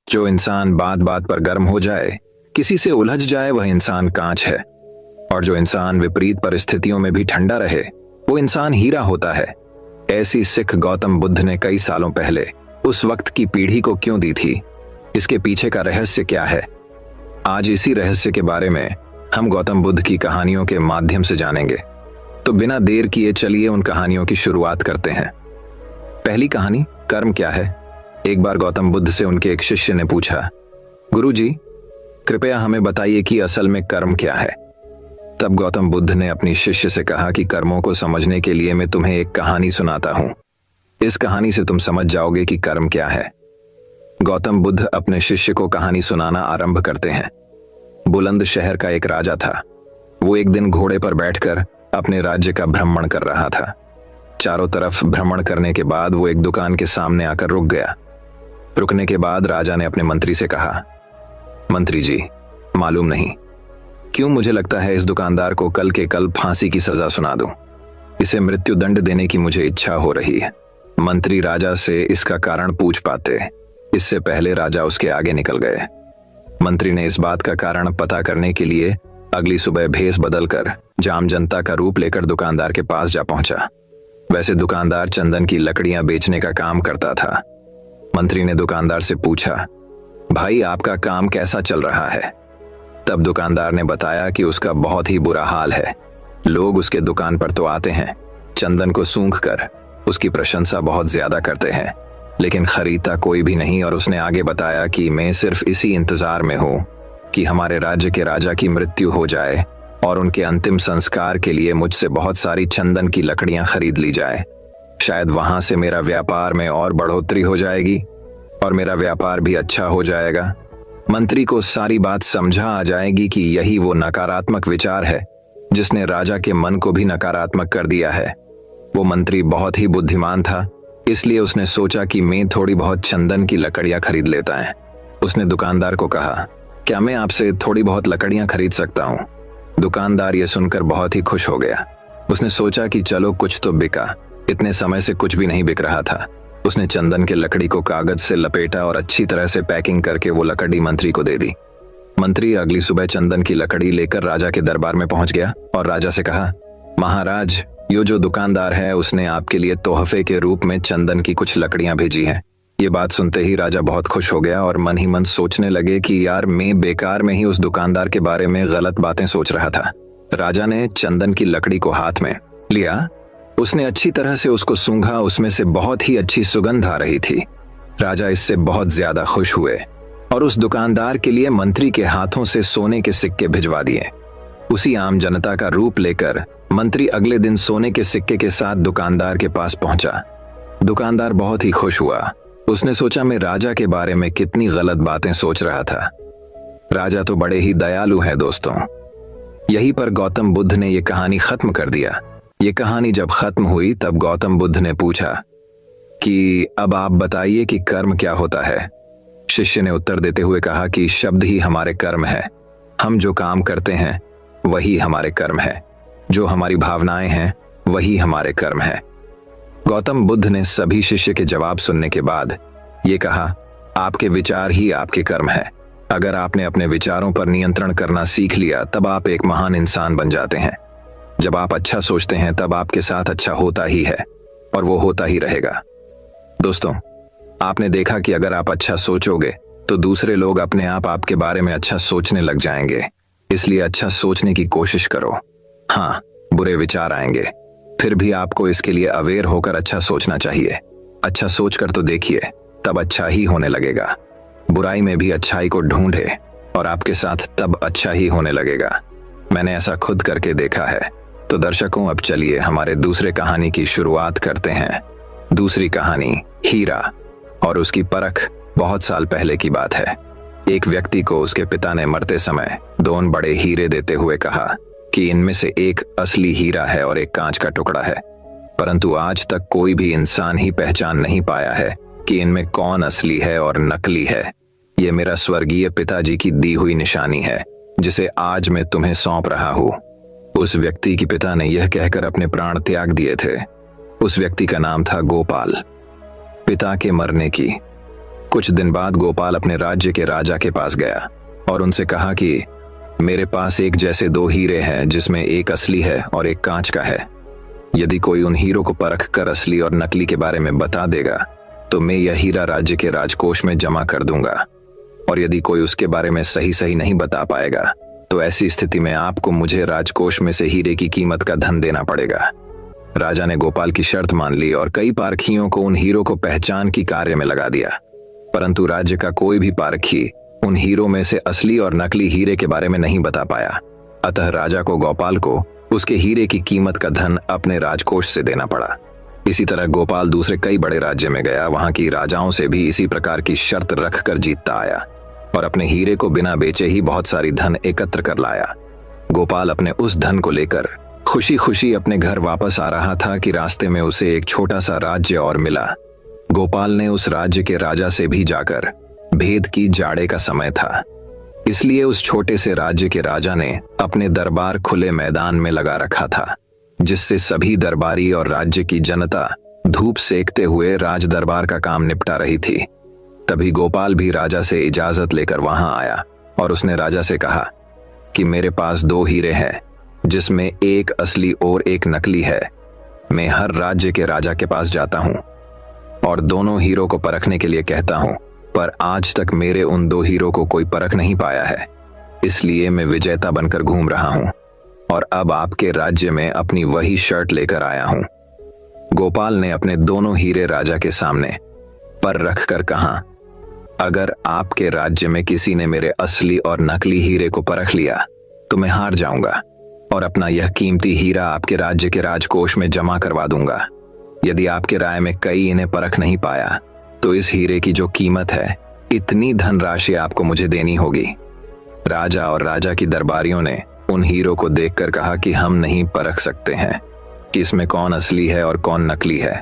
जो इंसान बात बात पर गर्म हो जाए, किसी से उलझ जाए, वह इंसान कांच है। और जो इंसान विपरीत परिस्थितियों में भी ठंडा रहे, वो इंसान हीरा होता है। ऐसी सिख गौतम बुद्ध ने कई सालों पहले उस वक्त की पीढ़ी को क्यों दी थी? इसके पीछे का रहस्य क्या है? आज इसी रहस्य के बारे में हम गौतम बुद्ध की कहानियों के माध्यम से जानेंगे। तो बिना देर किए चलिए उन कहानियों की शुरुआत करते हैं। पहली कहानी, कर्म क्या है। एक बार गौतम बुद्ध से उनके एक शिष्य ने पूछा, गुरुजी, कृपया हमें बताइए कि असल में कर्म क्या है। तब गौतम बुद्ध ने अपनी शिष्य से कहा कि कर्मों को समझने के लिए मैं तुम्हें एक कहानी सुनाता हूं। इस कहानी से तुम समझ जाओगे कि कर्म क्या है। गौतम बुद्ध अपने शिष्य को कहानी सुनाना आरंभ करते हैं। बुलंद शहर का एक राजा था। वो एक दिन घोड़े पर बैठकर अपने राज्य का भ्रमण कर रहा था। चारों तरफ भ्रमण करने के बाद वो एक दुकान के सामने आकर रुक गया। रुकने के बाद राजा ने अपने मंत्री से कहा, मंत्री जी, मालूम नहीं क्यों मुझे लगता है इस दुकानदार को कल के कल फांसी की सजा सुना दूं। इसे मृत्यु दंड देने की मुझे इच्छा हो रही है। मंत्री राजा से इसका कारण पूछ पाते, इससे पहले राजा उसके आगे निकल गए। मंत्री ने इस बात का कारण पता करने के लिए अगली सुबह भेष बदलकर जाम जनता का रूप लेकर दुकानदार के पास जा पहुंचा। वैसे दुकानदार चंदन की लकड़ियां बेचने का काम करता था। मंत्री ने दुकानदार से पूछा, भाई आपका काम कैसा चल रहा है? तब दुकानदार ने बताया कि उसका बहुत ही बुरा हाल है। लोग उसके दुकान पर तो आते हैं, चंदन को सूंघकर उसकी प्रशंसा बहुत ज्यादा करते हैं, लेकिन खरीदता कोई भी नहीं। और उसने आगे बताया कि मैं सिर्फ इसी इंतजार में हूं कि हमारे राज्य के राजा की मृत्यु हो जाए और उनके अंतिम संस्कार के लिए मुझसे बहुत सारी चंदन की लकड़ियां खरीद ली जाए। शायद वहां से मेरा व्यापार में और बढ़ोतरी हो जाएगी और मेरा व्यापार भी अच्छा हो जाएगा। मंत्री को सारी बात समझा आ जाएगी कि यही वो नकारात्मक विचार है जिसने राजा के मन को भी नकारात्मक कर दिया है। वो मंत्री बहुत ही बुद्धिमान था, इसलिए उसने सोचा कि मैं थोड़ी बहुत चंदन की लकड़ियां खरीद लेता है। उसने दुकानदार को कहा, क्या मैं आपसे थोड़ी बहुत लकड़ियां खरीद सकता हूं? दुकानदार ये सुनकर बहुत ही खुश हो गया। उसने सोचा कि चलो कुछ तो बिका। इतने समय से कुछ भी नहीं बिक रहा था। उसने चंदन के लकड़ी को कागज से लपेटा और अच्छी तरह से पैकिंग करके वो लकड़ी मंत्री को दे दी। मंत्री अगली सुबह चंदन की लकड़ी लेकर राजा के दरबार में पहुंच गया और राजा से कहा, महाराज, ये जो दुकानदार है उसने आपके लिए तोहफे के रूप में चंदन की कुछ लकड़ियां भेजी हैं। ये बात सुनते ही राजा बहुत खुश हो गया और मन ही मन सोचने लगे कि यार, मैं बेकार में ही उस दुकानदार के बारे में गलत बातें सोच रहा था। राजा ने चंदन की लकड़ी को हाथ में लिया। उसने अच्छी तरह से उसको सूंघा। उसमें से बहुत ही अच्छी सुगंध आ रही थी। राजा इससे बहुत ज्यादा खुश हुए और उस दुकानदार के लिए मंत्री के हाथों से सोने के सिक्के भिजवा दिए। उसी आम जनता का रूप लेकर मंत्री अगले दिन सोने के सिक्के के साथ दुकानदार के पास पहुंचा। दुकानदार बहुत ही खुश हुआ। उसने सोचा, मैं राजा के बारे में कितनी गलत बातें सोच रहा था। राजा तो बड़े ही दयालु हैं दोस्तों। यहीं पर गौतम बुद्ध ने यह कहानी खत्म कर दिया। ये कहानी जब खत्म हुई तब गौतम बुद्ध ने पूछा कि अब आप बताइए कि कर्म क्या होता है। शिष्य ने उत्तर देते हुए कहा कि शब्द ही हमारे कर्म है। हम जो काम करते हैं वही हमारे कर्म है। जो हमारी भावनाएं हैं वही हमारे कर्म है। गौतम बुद्ध ने सभी शिष्य के जवाब सुनने के बाद ये कहा, आपके विचार ही आपके कर्म है। अगर आपने अपने विचारों पर नियंत्रण करना सीख लिया तब आप एक महान इंसान बन जाते हैं। जब आप अच्छा सोचते हैं तब आपके साथ अच्छा होता ही है और वो होता ही रहेगा। दोस्तों, आपने देखा कि अगर आप अच्छा सोचोगे तो दूसरे लोग अपने आप आपके बारे में अच्छा सोचने लग जाएंगे। इसलिए अच्छा सोचने की कोशिश करो। हाँ, बुरे विचार आएंगे, फिर भी आपको इसके लिए अवेयर होकर अच्छा सोचना चाहिए। अच्छा सोचकर तो देखिए, तब अच्छा ही होने लगेगा। बुराई में भी अच्छाई को ढूंढे और आपके साथ तब अच्छा ही होने लगेगा। मैंने ऐसा खुद करके देखा है। तो दर्शकों, अब चलिए हमारे दूसरे कहानी की शुरुआत करते हैं। दूसरी कहानी, हीरा और उसकी परख। बहुत साल पहले की बात है। एक व्यक्ति को उसके पिता ने मरते समय 2 बड़े हीरे देते हुए कहा कि इनमें से एक असली हीरा है और एक कांच का टुकड़ा है। परंतु आज तक कोई भी इंसान ही पहचान नहीं पाया है कि इनमें कौन असली है और नकली है। ये मेरा स्वर्गीय पिताजी की दी हुई निशानी है जिसे आज मैं तुम्हें सौंप रहा हूं। उस व्यक्ति के पिता ने यह कहकर अपने प्राण त्याग दिए थे। उस व्यक्ति का नाम था गोपाल। पिता के मरने की कुछ दिन बाद गोपाल अपने राज्य के राजा के पास गया और उनसे कहा कि मेरे पास एक जैसे दो हीरे हैं, जिसमें एक असली है और एक कांच का है। यदि कोई उन हीरों को परख कर असली और नकली के बारे में बता देगा तो मैं यह हीरा राज्य के राजकोष में जमा कर दूंगा, और यदि कोई उसके बारे में सही सही नहीं बता पाएगा तो ऐसी स्थिति में आपको मुझे राजकोष में से हीरे की कीमत का धन देना पड़ेगा। राजा ने गोपाल की शर्त मान ली और कई पारखियों को उन हीरों को पहचान की कार्य में लगा दिया, परंतु राज्य का कोई भी पारखी उन हीरों में से असली और नकली हीरे के बारे में नहीं बता पाया। अतः राजा को गोपाल को उसके हीरे की कीमत का धन अपने राजकोष से देना पड़ा। इसी तरह गोपाल दूसरे कई बड़े राज्य में गया, वहां की राजाओं से भी इसी प्रकार की शर्त रखकर जीतता आया और अपने हीरे को बिना बेचे ही बहुत सारी धन एकत्र कर लाया। गोपाल अपने उस धन को लेकर खुशी खुशी अपने घर वापस आ रहा था कि रास्ते में उसे एक छोटा सा राज्य और मिला। गोपाल ने उस राज्य के राजा से भी जाकर भेद की, जाड़े का समय था, इसलिए उस छोटे से राज्य के राजा ने अपने दरबार खुले मैदान में लगा रखा था, जिससे सभी दरबारी और राज्य की जनता धूप सेकते हुए राज दरबार का काम निपटा रही थी। तभी गोपाल भी राजा से इजाजत लेकर वहां आया और उसने राजा से कहा कि मेरे पास दो हीरे हैं, जिसमें एक असली और एक नकली है। मैं हर राज्य के राजा के पास जाता हूं और दोनों हीरो को परखने के लिए कहता हूं, पर आज तक मेरे उन दो हीरो को कोई परख नहीं पाया है। इसलिए मैं विजेता बनकर घूम रहा हूं और अब आपके राज्य में अपनी वही शर्ट लेकर आया हूं। गोपाल ने अपने दोनों हीरे राजा के सामने पर रखकर कहा, अगर आपके राज्य में किसी ने मेरे असली और नकली हीरे को परख लिया तो मैं हार जाऊंगा और अपना यह कीमती हीरा आपके राज्य के राजकोष में जमा करवा दूंगा। यदि आपके राय में कई इन्हें परख नहीं पाया तो इस हीरे की जो कीमत है, इतनी धनराशि आपको मुझे देनी होगी। राजा और राजा की दरबारियों ने उन हीरो को देखकर कहा कि हम नहीं परख सकते हैं कि इसमें कौन असली है और कौन नकली है।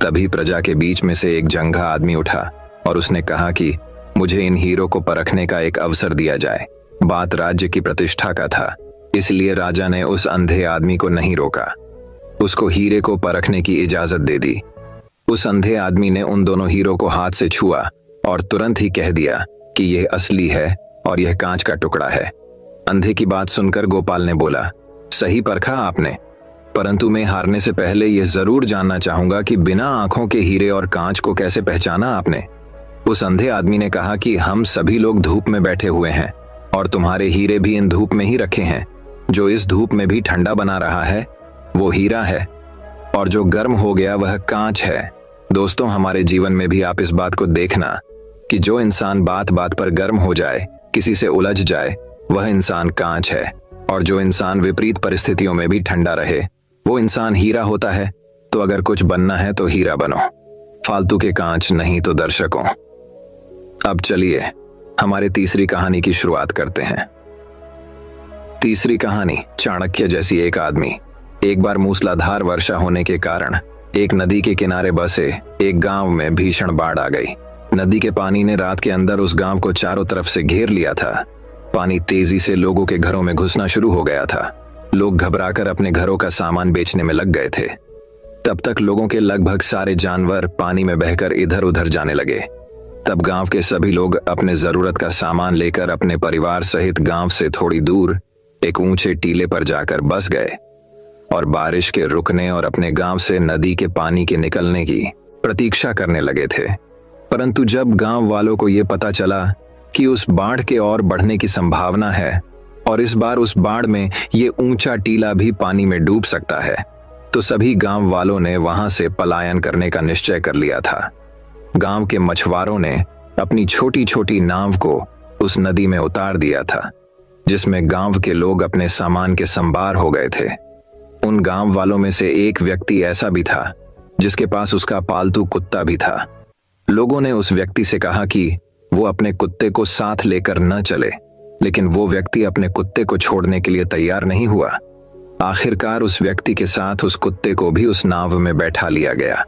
तभी प्रजा के बीच में से एक जंघा आदमी उठा और उसने कहा कि मुझे इन हीरो को परखने का एक अवसर दिया जाए। बात राज्य की प्रतिष्ठा का था, इसलिए राजा ने उस अंधे आदमी को नहीं रोका, उसको हीरे को परखने की इजाजत दे दी। उस अंधे आदमी ने उन दोनों हीरो को हाथ से छुआ और तुरंत ही कह दिया कि यह असली है और यह कांच का टुकड़ा है। अंधे की बात सुनकर गोपाल ने बोला, सही परखा आपने, परंतु मैं हारने से पहले यह जरूर जानना चाहूंगा कि बिना आंखों के हीरे और कांच को कैसे पहचाना आपने। उस अंधे आदमी ने कहा कि हम सभी लोग धूप में बैठे हुए हैं और तुम्हारे हीरे भी इन धूप में ही रखे हैं। जो इस धूप में भी ठंडा बना रहा है वो हीरा है, और जो गर्म हो गया वह कांच है। दोस्तों, हमारे जीवन में भी आप इस बात को देखना कि जो इंसान बात बात पर गर्म हो जाए, किसी से उलझ जाए, वह इंसान कांच है, और जो इंसान विपरीत परिस्थितियों में भी ठंडा रहे वो इंसान हीरा होता है। तो अगर कुछ बनना है तो हीरा बनो, फालतू के कांच नहीं तो दर्शकों। अब चलिए हमारे तीसरी कहानी की शुरुआत करते हैं। तीसरी कहानी, चाणक्य जैसी एक आदमी। एक बार मूसलाधार वर्षा होने के कारण एक नदी के किनारे बसे एक गांव में भीषण बाढ़ आ गई। नदी के पानी ने रात के अंदर उस गांव को चारों तरफ से घेर लिया था। पानी तेजी से लोगों के घरों में घुसना शुरू हो गया था। लोग घबराकर अपने घरों का सामान बेचने में लग गए थे। तब तक लोगों के लगभग सारे जानवर पानी में बहकर इधर उधर जाने लगे। तब गांव के सभी लोग अपने जरूरत का सामान लेकर अपने परिवार सहित गांव से थोड़ी दूर एक ऊंचे टीले पर जाकर बस गए और बारिश के रुकने और अपने गांव से नदी के पानी के निकलने की प्रतीक्षा करने लगे थे। परंतु जब गांव वालों को यह पता चला कि उस बाढ़ के और बढ़ने की संभावना है और इस बार उस बाढ़ में ये ऊंचा टीला भी पानी में डूब सकता है, तो सभी गांव वालों ने वहां से पलायन करने का निश्चय कर लिया था। गांव के मछुआरों ने अपनी छोटी छोटी नाव को उस नदी में उतार दिया था, जिसमें गांव के लोग अपने सामान के संभार हो गए थे। उन गांव वालों में से एक व्यक्ति ऐसा भी था जिसके पास उसका पालतू कुत्ता भी था। लोगों ने उस व्यक्ति से कहा कि वो अपने कुत्ते को साथ लेकर न चले, लेकिन वो व्यक्ति अपने कुत्ते को छोड़ने के लिए तैयार नहीं हुआ। आखिरकार उस व्यक्ति के साथ उस कुत्ते को भी उस नाव में बैठा लिया गया।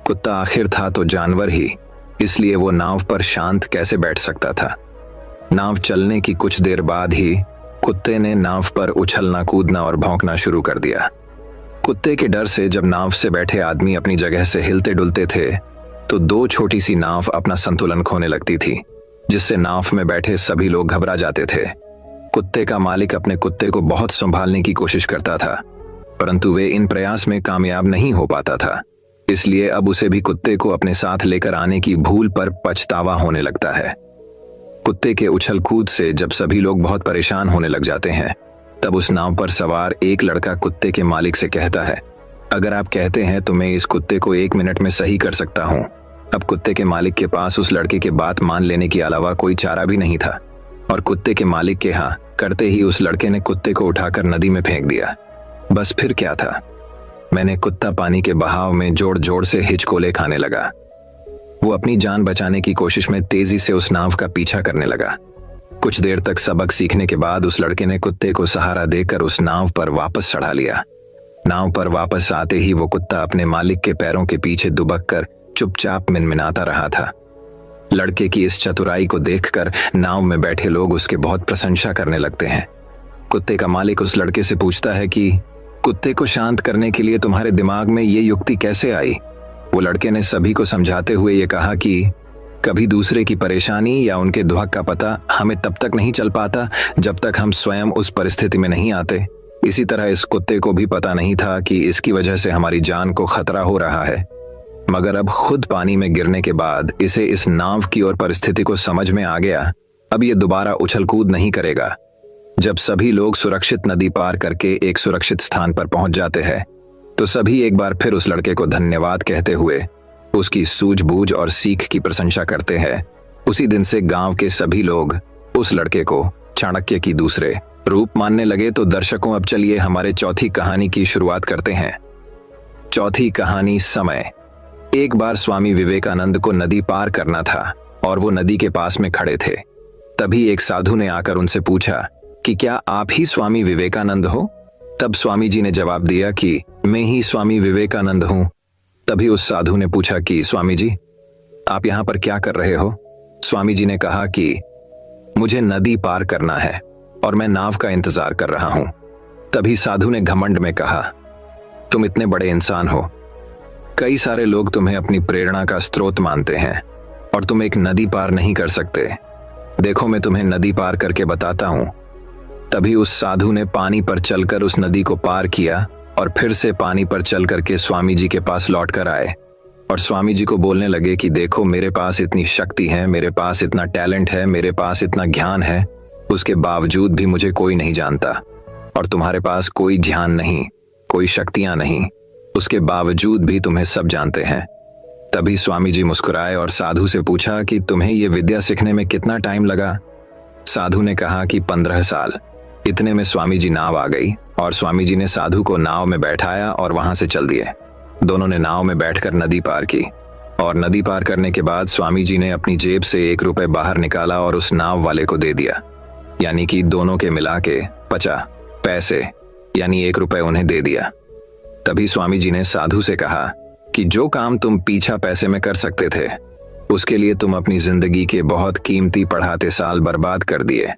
कुत्ता आखिर था तो जानवर ही, इसलिए वो नाव पर शांत कैसे बैठ सकता था। नाव चलने की कुछ देर बाद ही कुत्ते ने नाव पर उछलना कूदना और भौंकना शुरू कर दिया। कुत्ते के डर से जब नाव से बैठे आदमी अपनी जगह से हिलते डुलते थे तो दो छोटी सी नाव अपना संतुलन खोने लगती थी, जिससे नाव में बैठे सभी लोग घबरा जाते थे। कुत्ते का मालिक अपने कुत्ते को बहुत संभालने की कोशिश करता था, परंतु वे इन प्रयास में कामयाब नहीं हो पाता था। इसलिए अब उसे भी कुत्ते को अपने साथ लेकर आने की भूल पर पछतावा होने लगता है। कुत्ते के उछल कूद से जब सभी लोग बहुत परेशान होने लग जाते हैं, तब उस नाव पर सवार एक लड़का कुत्ते के मालिक से कहता है, अगर आप कहते हैं तो मैं इस कुत्ते को 1 मिनट में सही कर सकता हूँ। अब कुत्ते के मालिक के पास उस लड़के की बात मान लेने के अलावा कोई चारा भी नहीं था, और कुत्ते के मालिक के हाँ करते ही उस लड़के ने कुत्ते को उठाकर नदी में फेंक दिया। बस फिर क्या था, मैंने कुत्ता पानी के बहाव में जोर जोर से हिचकोले खाने लगा। वो अपनी जान बचाने की कोशिश में तेजी से उस नाव का पीछा करने लगा। कुछ देर तक सबक सीखने के बाद उस लड़के ने कुत्ते को सहारा देकर उस नाव पर वापस चढ़ा लिया। नाव पर वापस आते ही वो कुत्ता अपने मालिक के पैरों के पीछे दुबक कर चुपचाप मिनमिनाता रहा था। लड़के की इस चतुराई को देखकर नाव में बैठे लोग उसके बहुत प्रशंसा करने लगते हैं। कुत्ते का मालिक उस लड़के से पूछता है कि कुत्ते को शांत करने के लिए तुम्हारे दिमाग में ये युक्ति कैसे आई? वो लड़के ने सभी को समझाते हुए ये कहा कि कभी दूसरे की परेशानी या उनके दुख का पता हमें तब तक नहीं चल पाता जब तक हम स्वयं उस परिस्थिति में नहीं आते। इसी तरह इस कुत्ते को भी पता नहीं था कि इसकी वजह से हमारी जान को खतरा हो रहा है, मगर अब खुद पानी में गिरने के बाद इसे इस नाव की और परिस्थिति को समझ में आ गया। अब ये दोबारा उछल कूद नहीं करेगा। जब सभी लोग सुरक्षित नदी पार करके एक सुरक्षित स्थान पर पहुंच जाते हैं, तो सभी एक बार फिर उस लड़के को धन्यवाद कहते हुए उसकी सूझबूझ और सीख की प्रशंसा करते हैं। उसी दिन से गांव के सभी लोग उस लड़के को चाणक्य की दूसरे रूप मानने लगे। तो दर्शकों, अब चलिए हमारे चौथी कहानी की शुरुआत करते हैं। चौथी कहानी, समय। एक बार स्वामी विवेकानंद को नदी पार करना था और वो नदी के पास में खड़े थे। तभी एक साधु ने आकर उनसे पूछा कि क्या आप ही स्वामी विवेकानंद हो? तब स्वामी जी ने जवाब दिया कि मैं ही स्वामी विवेकानंद हूं। तभी उस साधु ने पूछा कि स्वामी जी, आप यहां पर क्या कर रहे हो? स्वामी जी ने कहा कि मुझे नदी पार करना है और मैं नाव का इंतजार कर रहा हूं। तभी साधु ने घमंड में कहा, तुम इतने बड़े इंसान हो, कई सारे लोग तुम्हें अपनी प्रेरणा का स्रोत मानते हैं और तुम एक नदी पार नहीं कर सकते। देखो, मैं तुम्हें नदी पार करके बताता हूं। तभी उस साधु ने पानी पर चलकर उस नदी को पार किया और फिर से पानी पर चल करके स्वामी जी के पास लौट कर आए और स्वामी जी को बोलने लगे कि देखो, मेरे पास इतनी शक्ति है, मेरे पास इतना टैलेंट है, मेरे पास इतना ज्ञान है, उसके बावजूद भी मुझे कोई नहीं जानता। और तुम्हारे पास कोई ध्यान नहीं, कोई शक्तियां नहीं, उसके बावजूद भी तुम्हें सब जानते हैं। तभी स्वामी जी मुस्कुराए और साधु से पूछा कि तुम्हें ये विद्या सीखने में कितना टाइम लगा? साधु ने कहा कि 15 साल। इतने में स्वामी जी नाव आ गई और स्वामी जी ने साधु को नाव में बैठाया और वहां से चल दिए। दोनों ने नाव में बैठकर नदी पार की और नदी पार करने के बाद स्वामी जी ने अपनी जेब से 1 रुपए बाहर निकाला और उस नाव वाले को दे दिया। यानी कि दोनों के मिला के 50 पैसे यानी 1 रुपए उन्हें दे दिया। तभी स्वामी जी ने साधु से कहा कि जो काम तुम पीछा पैसे में कर सकते थे, उसके लिए तुम अपनी जिंदगी के बहुत कीमती पढ़ाते साल बर्बाद कर दिए।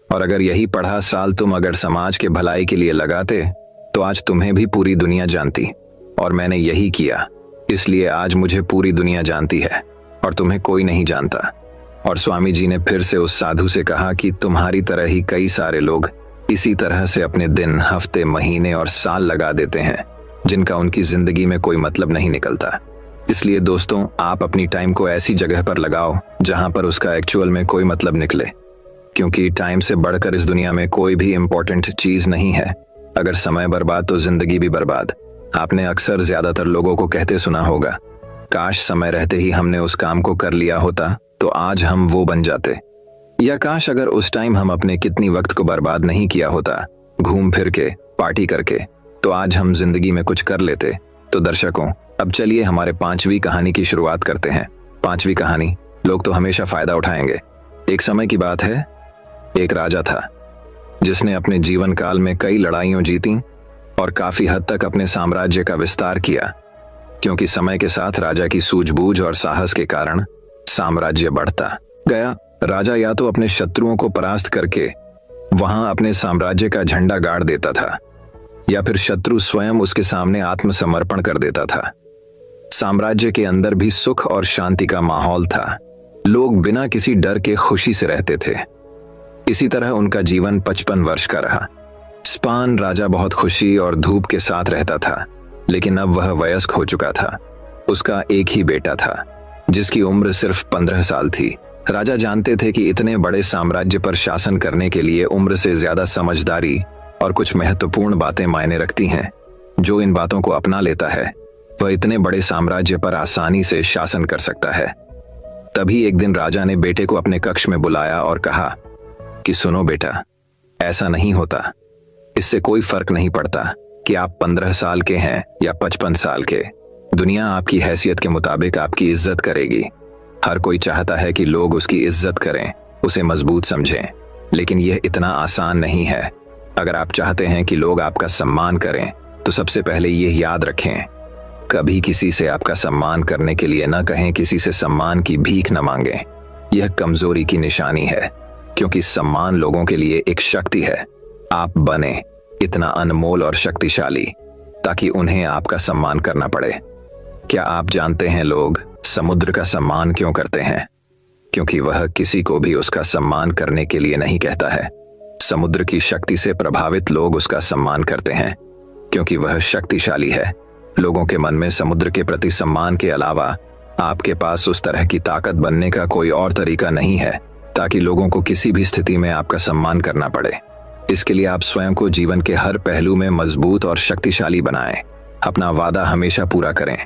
और अगर यही पढ़ा साल तुम अगर समाज के भलाई के लिए लगाते, तो आज तुम्हें भी पूरी दुनिया जानती। और मैंने यही किया, इसलिए आज मुझे पूरी दुनिया जानती है और तुम्हें कोई नहीं जानता। और स्वामी जी ने फिर से उस साधु से कहा कि तुम्हारी तरह ही कई सारे लोग इसी तरह से अपने दिन, हफ्ते, महीने और साल लगा देते हैं, जिनका उनकी जिंदगी में कोई मतलब नहीं निकलता। इसलिए दोस्तों, आप अपनी टाइम को ऐसी जगह पर लगाओ जहां पर उसका एक्चुअल में कोई मतलब निकले, क्योंकि टाइम से बढ़कर इस दुनिया में कोई भी इंपॉर्टेंट चीज नहीं है। अगर समय बर्बाद तो जिंदगी भी बर्बाद। आपने अक्सर ज्यादातर लोगों को कहते सुना होगा, काश समय रहते ही हमने उस काम को कर लिया होता तो आज हम वो बन जाते। या काश अगर उस टाइम हम अपने कितनी वक्त को बर्बाद नहीं किया होता, घूम फिर के, पार्टी करके, तो आज हम जिंदगी में कुछ कर लेते। तो दर्शकों, अब चलिए हमारे 5वीं कहानी की शुरुआत करते हैं। 5वीं कहानी, लोग तो हमेशा फायदा उठाएंगे। एक समय की बात है, एक राजा था जिसने अपने जीवन काल में कई लड़ाइयां जीती और काफी हद तक अपने साम्राज्य का विस्तार किया, क्योंकि समय के साथ राजा की सूझबूझ और साहस के कारण साम्राज्य बढ़ता गया। राजा या तो अपने शत्रुओं को परास्त करके वहां अपने साम्राज्य का झंडा गाड़ देता था, या फिर शत्रु स्वयं उसके सामने आत्मसमर्पण कर देता था। साम्राज्य के अंदर भी सुख और शांति का माहौल था। लोग बिना किसी डर के खुशी से रहते थे। इसी तरह उनका जीवन 55 वर्ष का रहा। स्पान राजा बहुत खुशी और धूप के साथ रहता था, लेकिन अब वह वयस्क हो चुका था। उसका एक ही बेटा था जिसकी उम्र सिर्फ 15 साल थी। राजा जानते थे कि इतने बड़े साम्राज्य पर शासन करने के लिए उम्र से ज्यादा समझदारी और कुछ महत्वपूर्ण बातें मायने रखती हैं। जो इन बातों को अपना लेता है वह इतने बड़े साम्राज्य पर आसानी से शासन कर सकता है। तभी एक दिन राजा ने बेटे को अपने कक्ष में बुलाया और कहा कि सुनो बेटा, ऐसा नहीं होता। इससे कोई फर्क नहीं पड़ता कि आप 15 साल के हैं या 55 साल के। दुनिया आपकी हैसियत के मुताबिक आपकी इज्जत करेगी। हर कोई चाहता है कि लोग उसकी इज्जत करें, उसे मजबूत समझें, लेकिन यह इतना आसान नहीं है। अगर आप चाहते हैं कि लोग आपका सम्मान करें तो सबसे पहले यह याद रखें, कभी किसी से आपका सम्मान करने के लिए न कहें, किसी से सम्मान की भीख न मांगें। यह कमजोरी की निशानी है, क्योंकि सम्मान लोगों के लिए एक शक्ति है। आप बने इतना अनमोल और शक्तिशाली ताकि उन्हें आपका सम्मान करना पड़े। क्या आप जानते हैं लोग समुद्र का सम्मान क्यों करते हैं? क्योंकि वह किसी को भी उसका सम्मान करने के लिए नहीं कहता है। समुद्र की शक्ति से प्रभावित लोग उसका सम्मान करते हैं क्योंकि वह शक्तिशाली है। लोगों के मन में समुद्र के प्रति सम्मान के अलावा आपके पास उस तरह की ताकत बनने का कोई और तरीका नहीं है ताकि लोगों को किसी भी स्थिति में आपका सम्मान करना पड़े। इसके लिए आप स्वयं को जीवन के हर पहलू में मजबूत और शक्तिशाली बनाएं। अपना वादा हमेशा पूरा करें,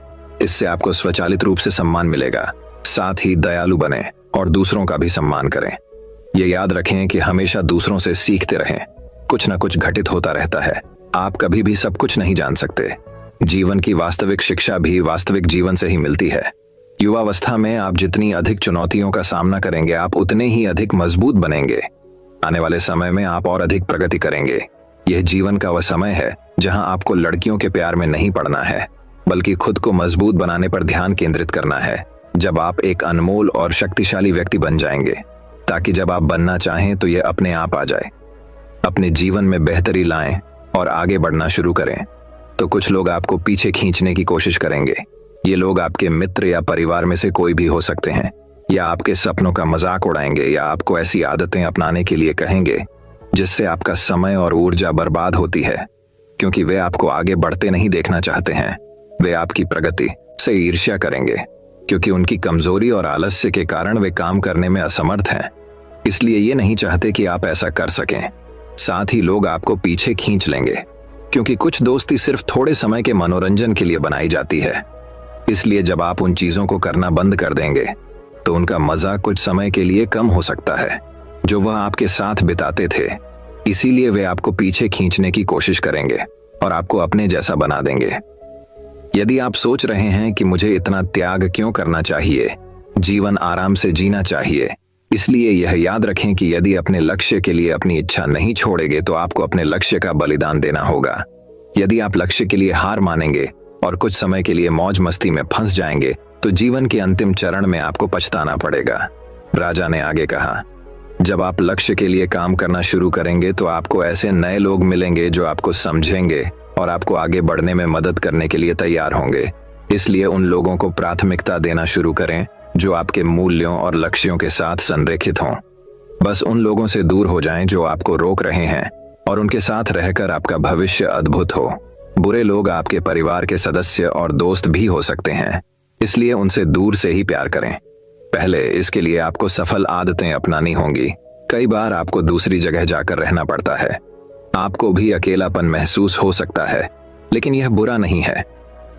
इससे आपको स्वचालित रूप से सम्मान मिलेगा। साथ ही दयालु बने और दूसरों का भी सम्मान करें। ये याद रखें कि हमेशा दूसरों से सीखते रहें। कुछ न कुछ घटित होता रहता है। आप कभी भी सब कुछ नहीं जान सकते। जीवन की वास्तविक शिक्षा भी वास्तविक जीवन से ही मिलती है। युवावस्था में आप जितनी अधिक चुनौतियों का सामना करेंगे, आप उतने ही अधिक मजबूत बनेंगे। आने वाले समय में आप और अधिक प्रगति करेंगे। यह जीवन का वह समय है जहां आपको लड़कियों के प्यार में नहीं पड़ना है, बल्कि खुद को मजबूत बनाने पर ध्यान केंद्रित करना है। जब आप एक अनमोल और शक्तिशाली व्यक्ति बन जाएंगे, ताकि जब आप बनना चाहें तो यह अपने आप आ जाए। अपने जीवन में बेहतरी लाएं और आगे बढ़ना शुरू करें, तो कुछ लोग आपको पीछे खींचने की कोशिश करेंगे। ये लोग आपके मित्र या परिवार में से कोई भी हो सकते हैं, या आपके सपनों का मजाक उड़ाएंगे, या आपको ऐसी आदतें अपनाने के लिए कहेंगे जिससे आपका समय और ऊर्जा बर्बाद होती है, क्योंकि वे आपको आगे बढ़ते नहीं देखना चाहते हैं। वे आपकी प्रगति से ईर्ष्या करेंगे, क्योंकि उनकी कमजोरी और आलस्य के कारण वे काम करने में असमर्थ हैं। इसलिए ये नहीं चाहते कि आप ऐसा कर सकें। साथ ही लोग आपको पीछे खींच लेंगे, क्योंकि कुछ दोस्ती सिर्फ थोड़े समय के मनोरंजन के लिए बनाई जाती है। इसलिए जब आप उन चीजों को करना बंद कर देंगे तो उनका मजा कुछ समय के लिए कम हो सकता है जो वह आपके साथ बिताते थे। इसीलिए वे आपको पीछे खींचने की कोशिश करेंगे और आपको अपने जैसा बना देंगे। यदि आप सोच रहे हैं कि मुझे इतना त्याग क्यों करना चाहिए, जीवन आराम से जीना चाहिए, इसलिए यह याद रखें कि यदि अपने लक्ष्य के लिए अपनी इच्छा नहीं छोड़ेंगे तो आपको अपने लक्ष्य का बलिदान देना होगा। यदि आप लक्ष्य के लिए हार मानेंगे और कुछ समय के लिए मौज मस्ती में फंस जाएंगे तो जीवन के अंतिम चरण में आपको पछताना पड़ेगा। राजा ने आगे कहा, जब आप लक्ष्य के लिए काम करना शुरू करेंगे तो आपको ऐसे नए लोग मिलेंगे जो आपको समझेंगे और आपको आगे बढ़ने में मदद करने के लिए तैयार होंगे। इसलिए उन लोगों को प्राथमिकता देना शुरू करें जो आपके मूल्यों और लक्ष्यों के साथ संरेखित हों। बस उन लोगों से दूर हो जाएं जो आपको रोक रहे हैं और उनके साथ रहकर आपका भविष्य अद्भुत हो। बुरे लोग आपके परिवार के सदस्य और दोस्त भी हो सकते हैं, इसलिए उनसे दूर से ही प्यार करें। पहले इसके लिए आपको सफल आदतें अपनानी होंगी। कई बार आपको दूसरी जगह जाकर रहना पड़ता है। आपको भी अकेलापन महसूस हो सकता है, लेकिन यह बुरा नहीं है।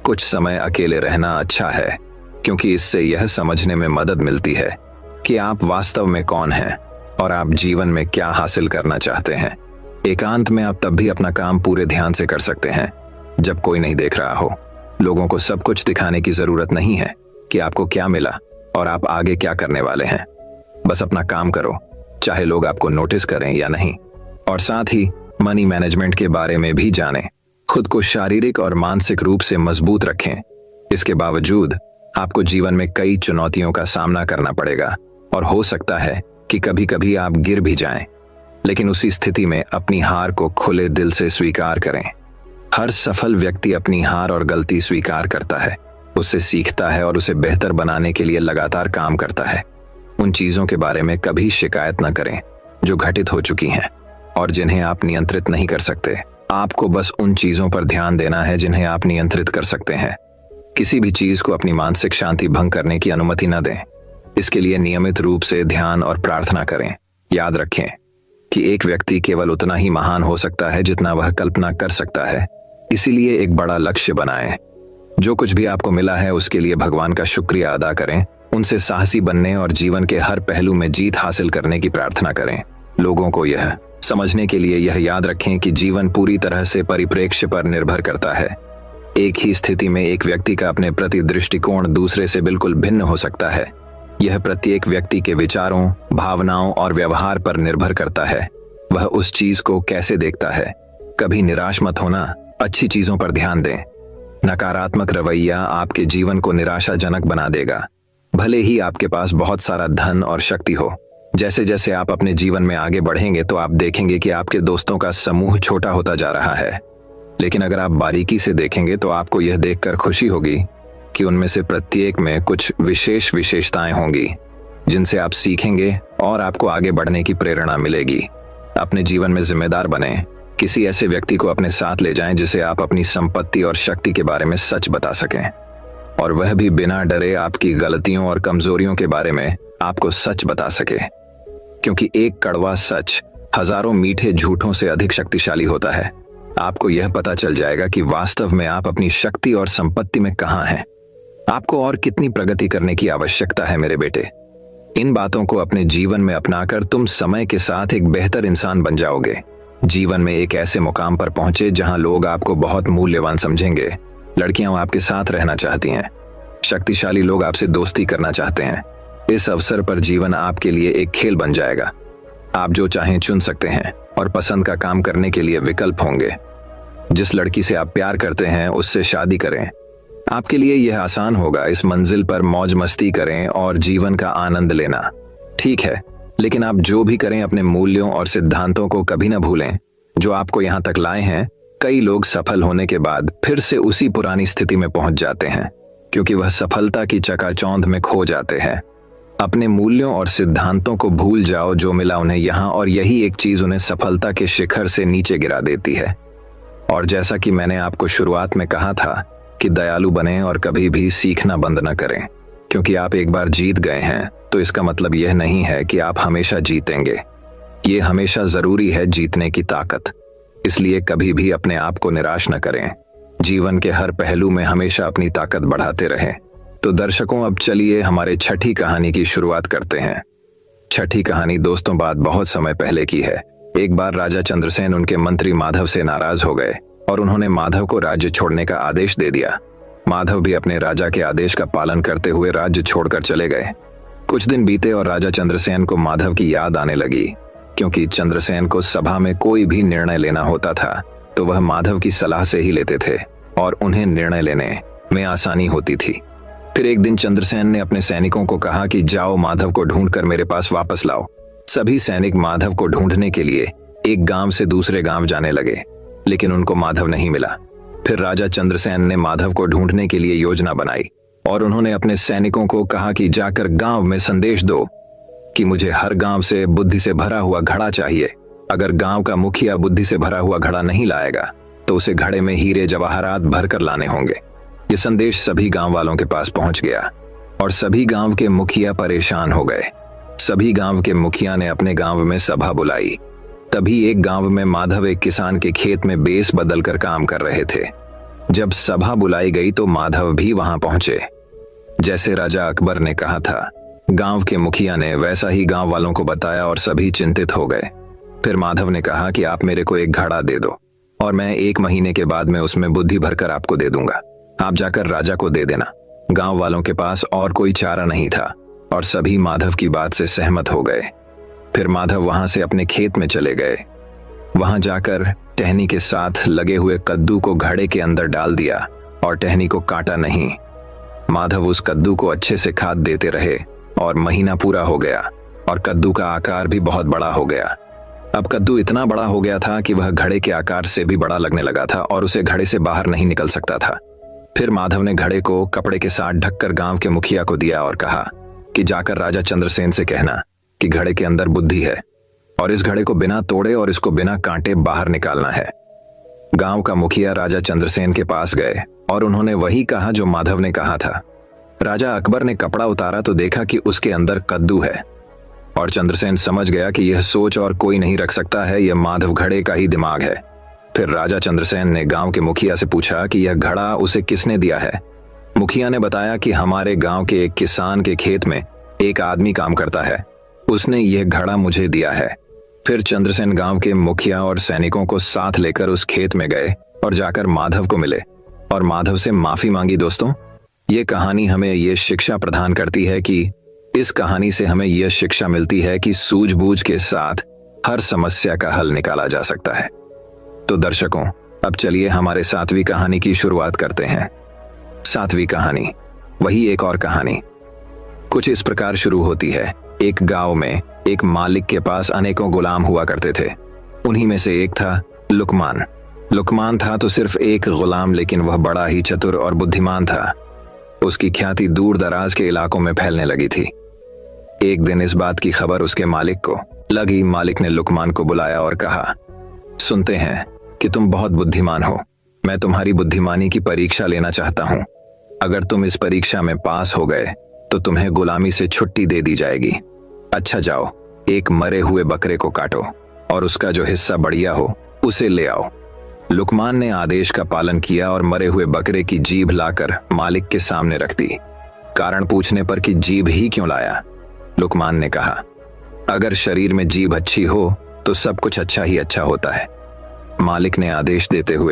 कुछ समय अकेले रहना अच्छा है, क्योंकि इससे यह समझने में मदद मिलती है कि आप वास्तव में कौन हैं और आप जीवन में क्या हासिल करना चाहते हैं। एकांत में आप तब भी अपना काम पूरे ध्यान से कर सकते हैं जब कोई नहीं देख रहा हो। लोगों को सब कुछ दिखाने की जरूरत नहीं है कि आपको क्या मिला और आप आगे क्या करने वाले हैं। बस अपना काम करो, चाहे लोग आपको नोटिस करें या नहीं। और साथ ही मनी मैनेजमेंट के बारे में भी जानें। खुद को शारीरिक और मानसिक रूप से मजबूत रखें। इसके बावजूद आपको जीवन में कई चुनौतियों का सामना करना पड़ेगा और हो सकता है कि कभी कभी आप गिर भी जाएं, लेकिन उसी स्थिति में अपनी हार को खुले दिल से स्वीकार करें। हर सफल व्यक्ति अपनी हार और गलती स्वीकार करता है, उससे सीखता है और उसे बेहतर बनाने के लिए लगातार काम करता है। उन चीजों के बारे में कभी शिकायत न करें जो घटित हो चुकी हैं और जिन्हें आप नियंत्रित नहीं कर सकते। आपको बस उन चीजों पर ध्यान देना है जिन्हें आप नियंत्रित कर सकते हैं। किसी भी चीज को अपनी मानसिक शांति भंग करने की अनुमति न दें। इसके लिए नियमित रूप से ध्यान और प्रार्थना करें। याद रखें कि एक व्यक्ति केवल उतना ही महान हो सकता है जितना वह कल्पना कर सकता है। इसीलिए एक बड़ा लक्ष्य बनाएं। जो कुछ भी आपको मिला है उसके लिए भगवान का शुक्रिया अदा करें। उनसे साहसी बनने और जीवन के हर पहलू में जीत हासिल करने की प्रार्थना करें। लोगों को यह समझने के लिए यह याद रखें कि जीवन पूरी तरह से परिप्रेक्ष्य पर निर्भर करता है। एक ही स्थिति में एक व्यक्ति का अपने प्रति दृष्टिकोण दूसरे से बिल्कुल भिन्न हो सकता है। यह प्रत्येक व्यक्ति के विचारों, भावनाओं और व्यवहार पर निर्भर करता है। वह उस चीज को कैसे देखता है। कभी निराश मत होना, अच्छी चीजों पर ध्यान दें। नकारात्मक रवैया आपके जीवन को निराशाजनक बना देगा, भले ही आपके पास बहुत सारा धन और शक्ति हो। जैसे जैसे आप अपने जीवन में आगे बढ़ेंगे तो आप देखेंगे कि आपके दोस्तों का समूह छोटा होता जा रहा है। लेकिन अगर आप बारीकी से देखेंगे तो आपको यह देखकर खुशी होगी कि उनमें से प्रत्येक में कुछ विशेष विशेषताएं होंगी जिनसे आप सीखेंगे और आपको आगे बढ़ने की प्रेरणा मिलेगी। अपने जीवन में जिम्मेदार बनें। किसी ऐसे व्यक्ति को अपने साथ ले जाएं जिसे आप अपनी संपत्ति और शक्ति के बारे में सच बता सकें, और वह भी बिना डरे आपकी गलतियों और कमजोरियों के बारे में आपको सच बता सके। क्योंकि एक कड़वा सच हजारों मीठे झूठों से अधिक शक्तिशाली होता है। आपको यह पता चल जाएगा कि वास्तव में आप अपनी शक्ति और संपत्ति में कहां हैं। आपको और कितनी प्रगति करने की आवश्यकता है मेरे बेटे। इन बातों को अपने जीवन में अपनाकर तुम समय के साथ एक बेहतर इंसान बन जाओगे। जीवन में एक ऐसे मुकाम पर पहुंचे जहां लोग आपको बहुत मूल्यवान समझेंगे। लड़कियां आपके साथ रहना चाहती हैं। शक्तिशाली लोग आपसे दोस्ती करना चाहते हैं। इस अवसर पर जीवन आपके लिए एक खेल बन जाएगा। आप जो चाहें चुन सकते हैं और पसंद का काम करने के लिए विकल्प होंगे। जिस लड़की से आप प्यार करते हैं उससे शादी करें। आपके लिए यह आसान होगा। इस मंजिल पर मौज मस्ती करें और जीवन का आनंद लेना। ठीक है, लेकिन आप जो भी करें अपने मूल्यों और सिद्धांतों को कभी न भूलें जो आपको यहाँ तक लाए हैं। कई लोग सफल होने के बाद फिर से उसी पुरानी स्थिति में पहुंच जाते हैं क्योंकि वह सफलता की चकाचौंध में खो जाते हैं। अपने मूल्यों और सिद्धांतों को भूल जाओ जो मिला उन्हें यहाँ, और यही एक चीज उन्हें सफलता के शिखर से नीचे गिरा देती है। और जैसा कि मैंने आपको शुरुआत में कहा था कि दयालु बनें और कभी भी सीखना बंद न करें, क्योंकि आप एक बार जीत गए हैं तो इसका मतलब यह नहीं है कि आप हमेशा जीतेंगे। ये हमेशा जरूरी है जीतने की ताकत। इसलिए कभी भी अपने आप को निराश न करें। जीवन के हर पहलू में हमेशा अपनी ताकत बढ़ाते रहें। तो दर्शकों, अब चलिए हमारे छठी कहानी की शुरुआत करते हैं। छठी कहानी दोस्तों बात बहुत समय पहले की है। एक बार राजा चंद्रसेन उनके मंत्री माधव से नाराज हो गए और उन्होंने माधव को राज्य छोड़ने का आदेश दे दिया। माधव भी अपने राजा के आदेश का पालन करते हुए राज्य छोड़कर चले गए। कुछ दिन बीते और राजा चंद्रसेन को माधव की याद आने लगी, क्योंकि चंद्रसेन को सभा में कोई भी निर्णय लेना होता था तो वह माधव की सलाह से ही लेते थे और उन्हें निर्णय लेने में आसानी होती थी। फिर एक दिन चंद्रसेन ने अपने सैनिकों को कहा कि जाओ माधव को ढूंढकर मेरे पास वापस लाओ। सभी सैनिक माधव को ढूंढने के लिए एक गांव से दूसरे गांव जाने लगे, लेकिन उनको माधव नहीं मिला। फिर राजा चंद्रसेन ने माधव को ढूंढने के लिए योजना बनाई और उन्होंने अपने सैनिकों को कहा कि जाकर गांव में संदेश दो कि मुझे हर गांव से बुद्धि से भरा हुआ घड़ा चाहिए। अगर गांव का मुखिया बुद्धि से भरा हुआ घड़ा नहीं लाएगा तो उसे घड़े में हीरे जवाहरात भरकर लाने होंगे। ये संदेश सभी गांव वालों के पास पहुंच गया और सभी गांव के मुखिया परेशान हो गए। सभी गांव के मुखिया ने अपने गांव में सभा बुलाई। तभी एक गांव में माधव एक किसान के खेत में बेस बदलकर काम कर रहे थे। जब सभा बुलाई गई तो माधव भी वहां पहुंचे। जैसे राजा अकबर ने कहा था, गांव के मुखिया ने वैसा ही गांव वालों को बताया और सभी चिंतित हो गए। फिर माधव ने कहा कि आप मेरे को एक घड़ा दे दो और मैं 1 महीने के बाद में उसमें बुद्धि भरकर आपको दे दूंगा। आप जाकर राजा को दे देना। गांव वालों के पास और कोई चारा नहीं था और सभी माधव की बात से सहमत हो गए। फिर माधव वहां से अपने खेत में चले गए। वहां जाकर टहनी के साथ लगे हुए कद्दू को घड़े के अंदर डाल दिया और टहनी को काटा नहीं। माधव उस कद्दू को अच्छे से खाद देते रहे और महीना पूरा हो गया और कद्दू का आकार भी बहुत बड़ा हो गया। अब कद्दू इतना बड़ा हो गया था कि वह घड़े के आकार से भी बड़ा लगने लगा था और उसे घड़े से बाहर नहीं निकल सकता था। फिर माधव ने घड़े को कपड़े के साथ ढककर गांव के मुखिया को दिया और कहा कि जाकर राजा चंद्रसेन से कहना कि घड़े के अंदर बुद्धि है और इस घड़े को बिना तोड़े और इसको बिना कांटे बाहर निकालना है। गांव का मुखिया राजा चंद्रसेन के पास गए और उन्होंने वही कहा जो माधव ने कहा था। राजा अकबर ने कपड़ा उतारा तो देखा कि उसके अंदर कद्दू है और चंद्रसेन समझ गया कि यह सोच और कोई नहीं रख सकता है, यह माधव घड़े का ही दिमाग है। फिर राजा चंद्रसेन ने गांव के मुखिया से पूछा कि यह घड़ा उसे किसने दिया है। मुखिया ने बताया कि हमारे गांव के एक किसान के खेत में एक आदमी काम करता है, उसने यह घड़ा मुझे दिया है। फिर चंद्रसेन गांव के मुखिया और सैनिकों को साथ लेकर उस खेत में गए और जाकर माधव को मिले और माधव से माफी मांगी। दोस्तों, ये कहानी हमें ये शिक्षा प्रदान करती है कि इस कहानी से हमें यह शिक्षा मिलती है कि सूझबूझ के साथ हर समस्या का हल निकाला जा सकता है। तो दर्शकों, अब चलिए हमारे 7वीं कहानी की शुरुआत करते हैं। 7वीं कहानी, वही एक और कहानी, कुछ इस प्रकार शुरू होती है। एक गांव में एक मालिक के पास अनेकों गुलाम हुआ करते थे। उन्हीं में से एक था लुकमान। लुकमान था तो सिर्फ एक गुलाम, लेकिन वह बड़ा ही चतुर और बुद्धिमान था। उसकी ख्याति दूर दराज के इलाकों में फैलने लगी थी। एक दिन इस बात की खबर उसके मालिक को लगी। मालिक ने लुकमान को बुलाया और कहा, सुनते हैं कि तुम बहुत बुद्धिमान हो, मैं तुम्हारी बुद्धिमानी की परीक्षा लेना चाहता हूं। अगर तुम इस परीक्षा में पास हो गए तो तुम्हें गुलामी से छुट्टी दे दी जाएगी। अच्छा जाओ, एक मरे हुए बकरे को काटो और उसका जो हिस्सा बढ़िया हो उसे ले आओ। लुकमान ने आदेश का पालन किया और मरे हुए बकरे की जीभ लाकर मालिक के सामने रख दी। कारण पूछने पर कि जीभ ही क्यों लाया, लुकमान ने कहा, अगर शरीर में जीभ अच्छी हो तो सब कुछ अच्छा ही अच्छा होता है। मालिक ने आदेश देते हुए